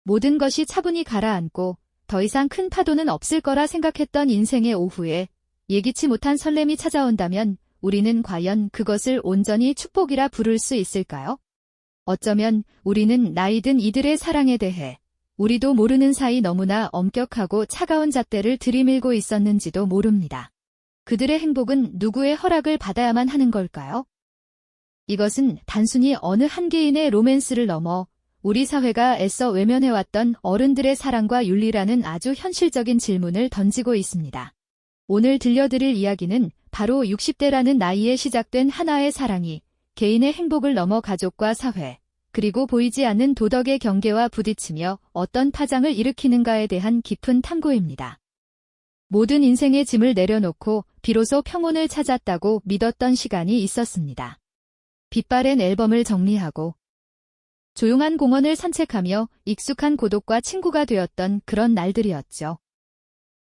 모든 것이 차분히 가라앉고 더 이상 큰 파도는 없을 거라 생각했던 인생의 오후에 예기치 못한 설렘이 찾아온다면 우리는 과연 그것을 온전히 축복이라 부를 수 있을까요? 어쩌면 우리는 나이든 이들의 사랑에 대해 우리도 모르는 사이 너무나 엄격하고 차가운 잣대를 들이밀고 있었는지도 모릅니다. 그들의 행복은 누구의 허락을 받아야만 하는 걸까요? 이것은 단순히 어느 한 개인의 로맨스를 넘어 우리 사회가 애써 외면해왔던 어른들의 사랑과 윤리라는 아주 현실적인 질문을 던지고 있습니다. 오늘 들려드릴 이야기는 바로 60대라는 나이에 시작된 하나의 사랑이 개인의 행복을 넘어 가족과 사회, 그리고 보이지 않는 도덕의 경계와 부딪히며 어떤 파장을 일으키는가에 대한 깊은 탐구입니다. 모든 인생의 짐을 내려놓고 비로소 평온을 찾았다고 믿었던 시간이 있었습니다. 빛바랜 앨범을 정리하고 조용한 공원을 산책하며 익숙한 고독과 친구가 되었던 그런 날들이었죠.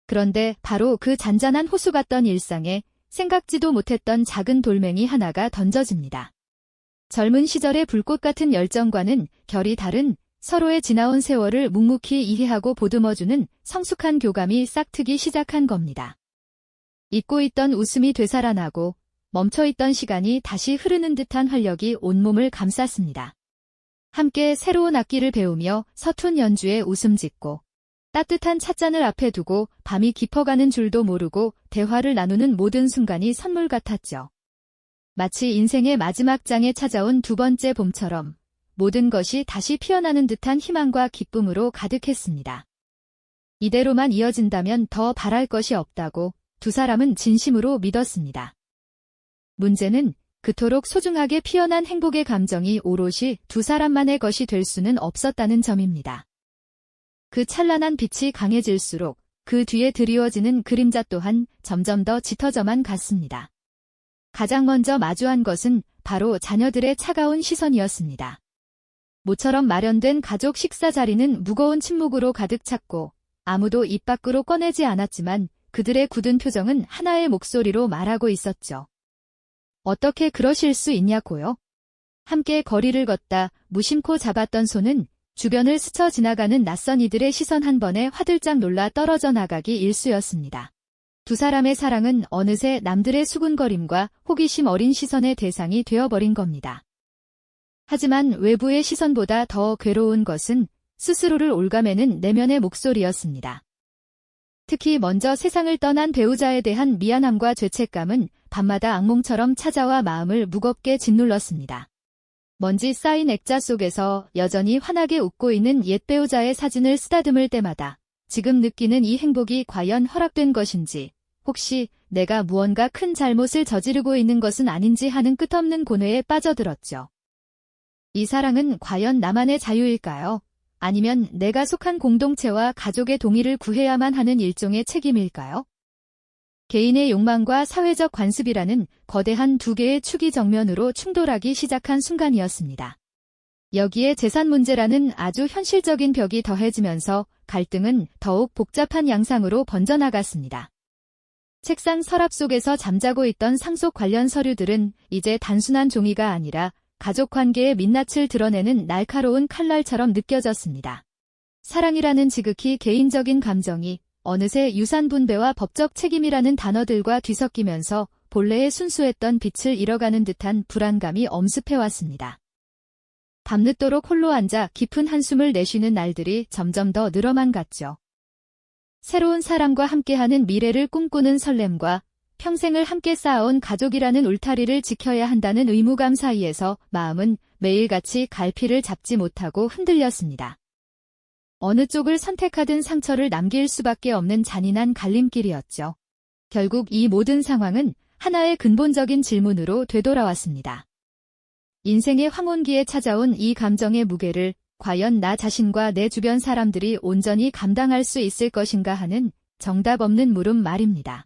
그런데 바로 그 잔잔한 호수 같던 일상에 생각지도 못했던 작은 돌멩이 하나가 던져집니다. 젊은 시절의 불꽃 같은 열정과는 결이 다른 서로의 지나온 세월을 묵묵히 이해하고 보듬어주는 성숙한 교감이 싹트기 시작한 겁니다. 잊고 있던 웃음이 되살아나고 멈춰있던 시간이 다시 흐르는 듯한 활력이 온몸을 감쌌습니다. 함께 새로운 악기를 배우며 서툰 연주에 웃음 짓고 따뜻한 찻잔을 앞에 두고 밤이 깊어가는 줄도 모르고 대화를 나누는 모든 순간이 선물 같았죠. 마치 인생의 마지막 장에 찾아온 두 번째 봄처럼 모든 것이 다시 피어나는 듯한 희망과 기쁨으로 가득했습니다. 이대로만 이어진다면 더 바랄 것이 없다고 두 사람은 진심으로 믿었습니다. 문제는 그토록 소중하게 피어난 행복의 감정이 오롯이 두 사람만의 것이 될 수는 없었다는 점입니다. 그 찬란한 빛이 강해질수록 그 뒤에 드리워지는 그림자 또한 점점 더 짙어져만 갔습니다. 가장 먼저 마주한 것은 바로 자녀들의 차가운 시선이었습니다. 모처럼 마련된 가족 식사 자리는 무거운 침묵으로 가득 찼고 아무도 입 밖으로 꺼내지 않았지만 그들의 굳은 표정은 하나의 목소리로 말하고 있었죠. 어떻게 그러실 수 있냐고요? 함께 거리를 걷다 무심코 잡았던 손은 주변을 스쳐 지나가는 낯선 이들의 시선 한 번에 화들짝 놀라 떨어져 나가기 일쑤였습니다. 두 사람의 사랑은 어느새 남들의 수군거림과 호기심 어린 시선의 대상이 되어버린 겁니다. 하지만 외부의 시선보다 더 괴로운 것은 스스로를 옭아매는 내면의 목소리였습니다. 특히 먼저 세상을 떠난 배우자에 대한 미안함과 죄책감은 밤마다 악몽처럼 찾아와 마음을 무겁게 짓눌렀습니다. 먼지 쌓인 액자 속에서 여전히 환하게 웃고 있는 옛 배우자의 사진을 쓰다듬을 때마다 지금 느끼는 이 행복이 과연 허락된 것인지, 혹시 내가 무언가 큰 잘못을 저지르고 있는 것은 아닌지 하는 끝없는 고뇌에 빠져들었죠. 이 사랑은 과연 나만의 자유일까요? 아니면 내가 속한 공동체와 가족의 동의를 구해야만 하는 일종의 책임일까요? 개인의 욕망과 사회적 관습이라는 거대한 두 개의 축이 정면으로 충돌하기 시작한 순간이었습니다. 여기에 재산 문제라는 아주 현실적인 벽이 더해지면서 갈등은 더욱 복잡한 양상으로 번져나갔습니다. 책상 서랍 속에서 잠자고 있던 상속 관련 서류들은 이제 단순한 종이가 아니라 가족 관계의 민낯을 드러내는 날카로운 칼날처럼 느껴졌습니다. 사랑이라는 지극히 개인적인 감정이 어느새 유산 분배와 법적 책임이라는 단어들과 뒤섞이면서 본래의 순수했던 빛을 잃어가는 듯한 불안감이 엄습해왔습니다. 밤늦도록 홀로 앉아 깊은 한숨을 내쉬는 날들이 점점 더 늘어만 갔죠. 새로운 사람과 함께하는 미래를 꿈꾸는 설렘과 평생을 함께 쌓아온 가족이라는 울타리를 지켜야 한다는 의무감 사이에서 마음은 매일같이 갈피를 잡지 못하고 흔들렸습니다. 어느 쪽을 선택하든 상처를 남길 수밖에 없는 잔인한 갈림길이었죠. 결국 이 모든 상황은 하나의 근본적인 질문으로 되돌아왔습니다. 인생의 황혼기에 찾아온 이 감정의 무게를 과연 나 자신과 내 주변 사람들이 온전히 감당할 수 있을 것인가 하는 정답 없는 물음 말입니다.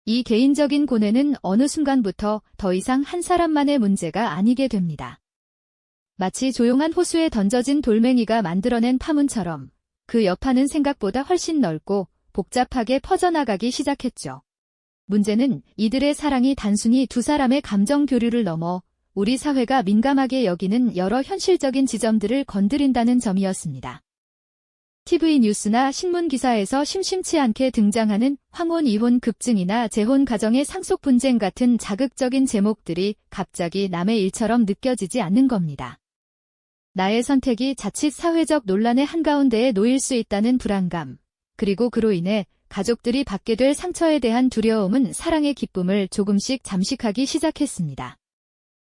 이 개인적인 고뇌는 어느 순간부터 더 이상 한 사람만의 문제가 아니게 됩니다. 마치 조용한 호수에 던져진 돌멩이가 만들어낸 파문처럼 그 여파는 생각보다 훨씬 넓고 복잡하게 퍼져나가기 시작했죠. 문제는 이들의 사랑이 단순히 두 사람의 감정 교류를 넘어 우리 사회가 민감하게 여기는 여러 현실적인 지점들을 건드린다는 점이었습니다. TV 뉴스나 신문 기사에서 심심치 않게 등장하는 황혼 이혼 급증이나 재혼 가정의 상속 분쟁 같은 자극적인 제목들이 갑자기 남의 일처럼 느껴지지 않는 겁니다. 나의 선택이 자칫 사회적 논란의 한가운데에 놓일 수 있다는 불안감, 그리고 그로 인해 가족들이 받게 될 상처에 대한 두려움은 사랑의 기쁨을 조금씩 잠식하기 시작했습니다.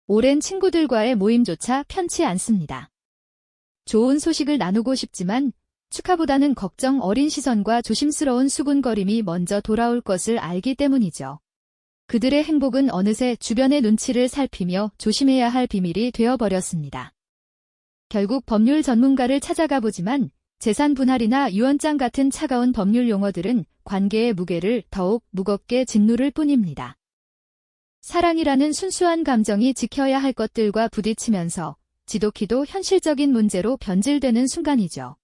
오랜 친구들과의 모임조차 편치 않습니다. 좋은 소식을 나누고 싶지만 축하보다는 걱정 어린 시선과 조심스러운 수군거림이 먼저 돌아올 것을 알기 때문이죠. 그들의 행복은 어느새 주변의 눈치를 살피며 조심해야 할 비밀이 되어버렸습니다. 결국 법률 전문가를 찾아가 보지만 재산 분할이나 유언장 같은 차가운 법률 용어들은 관계의 무게를 더욱 무겁게 짓누를 뿐입니다. 사랑이라는 순수한 감정이 지켜야 할 것들과 부딪히면서 지독히도 현실적인 문제로 변질되는 순간이죠.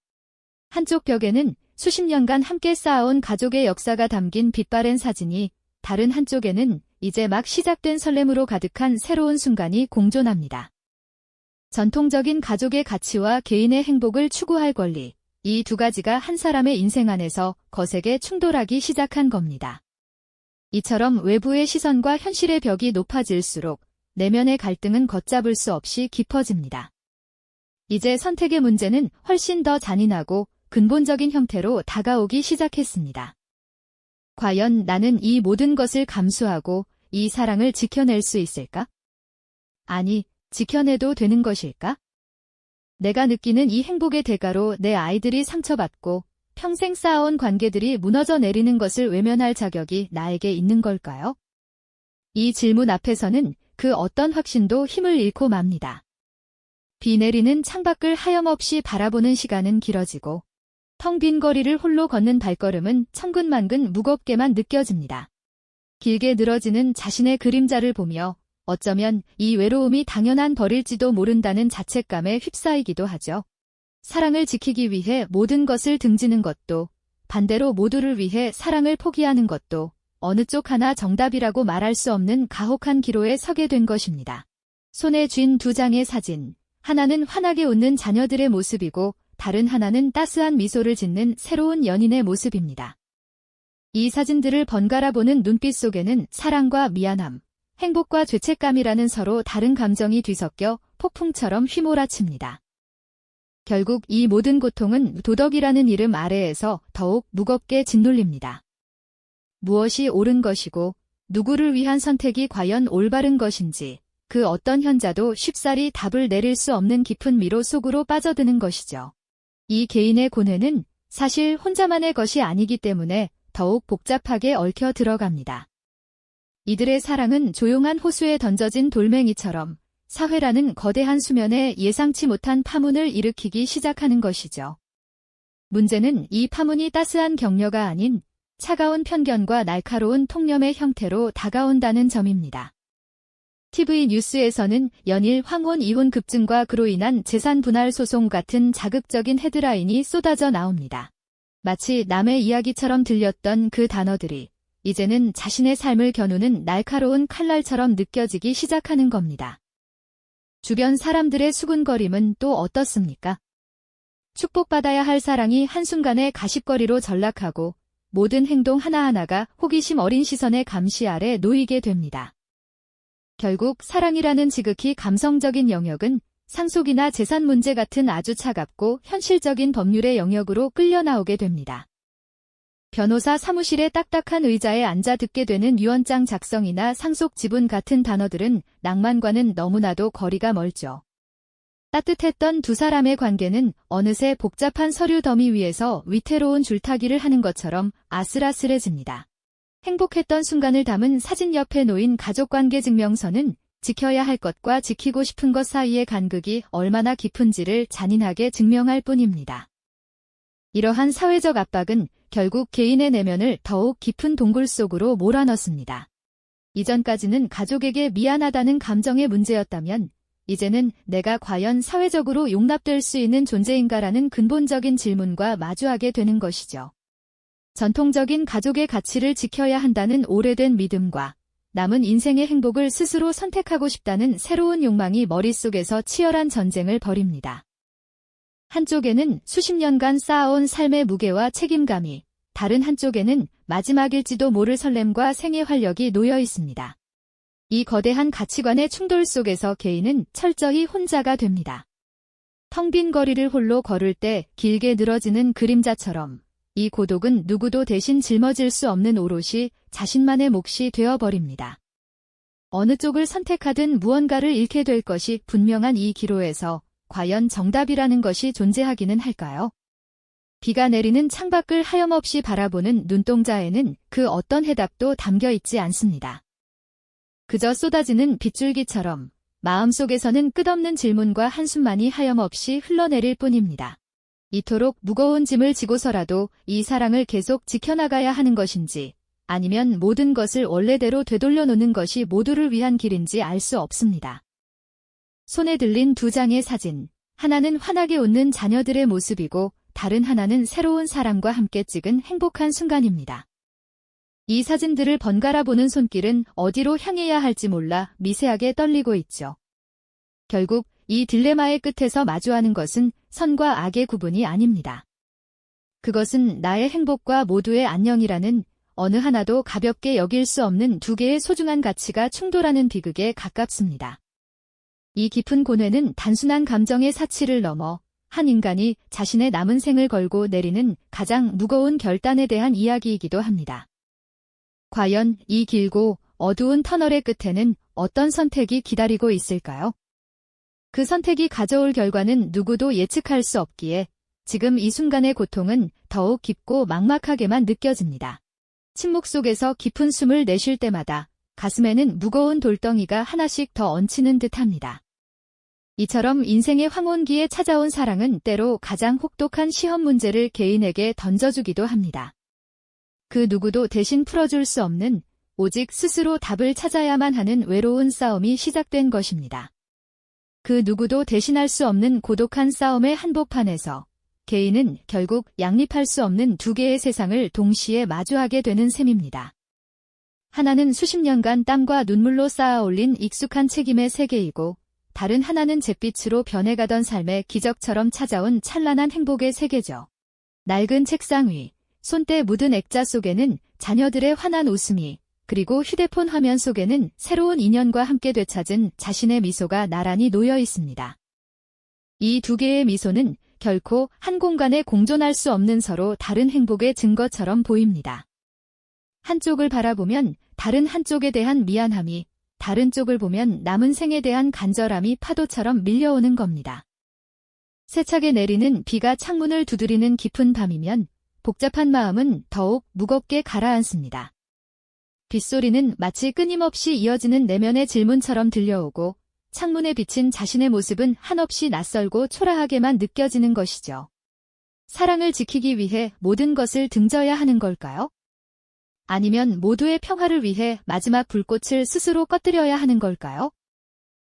한쪽 벽에는 수십 년간 함께 쌓아온 가족의 역사가 담긴 빛바랜 사진이, 다른 한쪽에는 이제 막 시작된 설렘으로 가득한 새로운 순간이 공존합니다. 전통적인 가족의 가치와 개인의 행복을 추구할 권리, 이 두 가지가 한 사람의 인생 안에서 거세게 충돌하기 시작한 겁니다. 이처럼 외부의 시선과 현실의 벽이 높아질수록 내면의 갈등은 걷잡을 수 없이 깊어집니다. 이제 선택의 문제는 훨씬 더 잔인하고 근본적인 형태로 다가오기 시작했습니다. 과연 나는 이 모든 것을 감수하고 이 사랑을 지켜낼 수 있을까? 아니, 지켜내도 되는 것일까? 내가 느끼는 이 행복의 대가로 내 아이들이 상처받고 평생 쌓아온 관계들이 무너져 내리는 것을 외면할 자격이 나에게 있는 걸까요? 이 질문 앞에서는 그 어떤 확신도 힘을 잃고 맙니다. 비 내리는 창밖을 하염없이 바라보는 시간은 길어지고 텅 빈 거리를 홀로 걷는 발걸음은 천근만근 무겁게만 느껴집니다. 길게 늘어지는 자신의 그림자를 보며 어쩌면 이 외로움이 당연한 벌일지도 모른다는 자책감에 휩싸이기도 하죠. 사랑을 지키기 위해 모든 것을 등지는 것도, 반대로 모두를 위해 사랑을 포기하는 것도 어느 쪽 하나 정답이라고 말할 수 없는 가혹한 기로에 서게 된 것입니다. 손에 쥔 두 장의 사진, 하나는 환하게 웃는 자녀들의 모습이고 다른 하나는 따스한 미소를 짓는 새로운 연인의 모습입니다. 이 사진들을 번갈아 보는 눈빛 속에는 사랑과 미안함, 행복과 죄책감이라는 서로 다른 감정이 뒤섞여 폭풍처럼 휘몰아칩니다. 결국 이 모든 고통은 도덕이라는 이름 아래에서 더욱 무겁게 짓눌립니다. 무엇이 옳은 것이고 누구를 위한 선택이 과연 올바른 것인지 그 어떤 현자도 쉽사리 답을 내릴 수 없는 깊은 미로 속으로 빠져드는 것이죠. 이 개인의 고뇌는 사실 혼자만의 것이 아니기 때문에 더욱 복잡하게 얽혀 들어갑니다. 이들의 사랑은 조용한 호수에 던져진 돌멩이처럼 사회라는 거대한 수면에 예상치 못한 파문을 일으키기 시작하는 것이죠. 문제는 이 파문이 따스한 격려가 아닌 차가운 편견과 날카로운 통념의 형태로 다가온다는 점입니다. TV 뉴스에서는 연일 황혼 이혼 급증과 그로 인한 재산 분할 소송 같은 자극적인 헤드라인이 쏟아져 나옵니다. 마치 남의 이야기처럼 들렸던 그 단어들이 이제는 자신의 삶을 겨누는 날카로운 칼날처럼 느껴지기 시작하는 겁니다. 주변 사람들의 수군거림은 또 어떻습니까? 축복받아야 할 사랑이 한순간에 가십거리로 전락하고 모든 행동 하나하나가 호기심 어린 시선의 감시 아래 놓이게 됩니다. 결국 사랑이라는 지극히 감성적인 영역은 상속이나 재산 문제 같은 아주 차갑고 현실적인 법률의 영역으로 끌려 나오게 됩니다. 변호사 사무실의 딱딱한 의자에 앉아 듣게 되는 유언장 작성이나 상속 지분 같은 단어들은 낭만과는 너무나도 거리가 멀죠. 따뜻했던 두 사람의 관계는 어느새 복잡한 서류 더미 위에서 위태로운 줄타기를 하는 것처럼 아슬아슬해집니다. 행복했던 순간을 담은 사진 옆에 놓인 가족관계 증명서는 지켜야 할 것과 지키고 싶은 것 사이의 간극이 얼마나 깊은지를 잔인하게 증명할 뿐입니다. 이러한 사회적 압박은 결국 개인의 내면을 더욱 깊은 동굴 속으로 몰아넣습니다. 이전까지는 가족에게 미안하다는 감정의 문제였다면 이제는 내가 과연 사회적으로 용납될 수 있는 존재인가라는 근본적인 질문과 마주하게 되는 것이죠. 전통적인 가족의 가치를 지켜야 한다는 오래된 믿음과 남은 인생의 행복을 스스로 선택하고 싶다는 새로운 욕망이 머릿속에서 치열한 전쟁을 벌입니다. 한쪽에는 수십 년간 쌓아온 삶의 무게와 책임감이, 다른 한쪽에는 마지막일지도 모를 설렘과 생의 활력이 놓여 있습니다. 이 거대한 가치관의 충돌 속에서 개인은 철저히 혼자가 됩니다. 텅 빈 거리를 홀로 걸을 때 길게 늘어지는 그림자처럼 이 고독은 누구도 대신 짊어질 수 없는 오롯이 자신만의 몫이 되어버립니다. 어느 쪽을 선택하든 무언가를 잃게 될 것이 분명한 이 기로에서 과연 정답이라는 것이 존재하기는 할까요? 비가 내리는 창밖을 하염없이 바라보는 눈동자에는 그 어떤 해답도 담겨 있지 않습니다. 그저 쏟아지는 빗줄기처럼 마음속에서는 끝없는 질문과 한숨만이 하염없이 흘러내릴 뿐입니다. 이토록 무거운 짐을 지고서라도 이 사랑을 계속 지켜나가야 하는 것인지, 아니면 모든 것을 원래대로 되돌려 놓는 것이 모두를 위한 길인지 알 수 없습니다. 손에 들린 두 장의 사진, 하나는 환하게 웃는 자녀들의 모습이고 다른 하나는 새로운 사람과 함께 찍은 행복한 순간입니다. 이 사진들을 번갈아 보는 손길은 어디로 향해야 할지 몰라 미세하게 떨리고 있죠. 결국 이 딜레마의 끝에서 마주하는 것은 선과 악의 구분이 아닙니다. 그것은 나의 행복과 모두의 안녕이라는 어느 하나도 가볍게 여길 수 없는 두 개의 소중한 가치가 충돌하는 비극에 가깝습니다. 이 깊은 고뇌는 단순한 감정의 사치를 넘어 한 인간이 자신의 남은 생을 걸고 내리는 가장 무거운 결단에 대한 이야기이기도 합니다. 과연 이 길고 어두운 터널의 끝에는 어떤 선택이 기다리고 있을까요? 그 선택이 가져올 결과는 누구도 예측할 수 없기에 지금 이 순간의 고통은 더욱 깊고 막막하게만 느껴집니다. 침묵 속에서 깊은 숨을 내쉴 때마다 가슴에는 무거운 돌덩이가 하나씩 더 얹히는 듯합니다. 이처럼 인생의 황혼기에 찾아온 사랑은 때로 가장 혹독한 시험 문제를 개인에게 던져주기도 합니다. 그 누구도 대신 풀어줄 수 없는, 오직 스스로 답을 찾아야만 하는 외로운 싸움이 시작된 것입니다. 그 누구도 대신할 수 없는 고독한 싸움의 한복판에서 개인은 결국 양립할 수 없는 두 개의 세상을 동시에 마주하게 되는 셈입니다. 하나는 수십 년간 땀과 눈물로 쌓아 올린 익숙한 책임의 세계이고, 다른 하나는 잿빛으로 변해가던 삶의 기적처럼 찾아온 찬란한 행복의 세계죠. 낡은 책상 위, 손때 묻은 액자 속에는 자녀들의 환한 웃음이, 그리고 휴대폰 화면 속에는 새로운 인연과 함께 되찾은 자신의 미소가 나란히 놓여 있습니다. 이 두 개의 미소는 결코 한 공간에 공존할 수 없는 서로 다른 행복의 증거처럼 보입니다. 한쪽을 바라보면 다른 한쪽에 대한 미안함이, 다른 쪽을 보면 남은 생에 대한 간절함이 파도처럼 밀려오는 겁니다. 세차게 내리는 비가 창문을 두드리는 깊은 밤이면 복잡한 마음은 더욱 무겁게 가라앉습니다. 빗소리는 마치 끊임없이 이어지는 내면의 질문처럼 들려오고, 창문에 비친 자신의 모습은 한없이 낯설고 초라하게만 느껴지는 것이죠. 사랑을 지키기 위해 모든 것을 등져야 하는 걸까요? 아니면 모두의 평화를 위해 마지막 불꽃을 스스로 꺼뜨려야 하는 걸까요?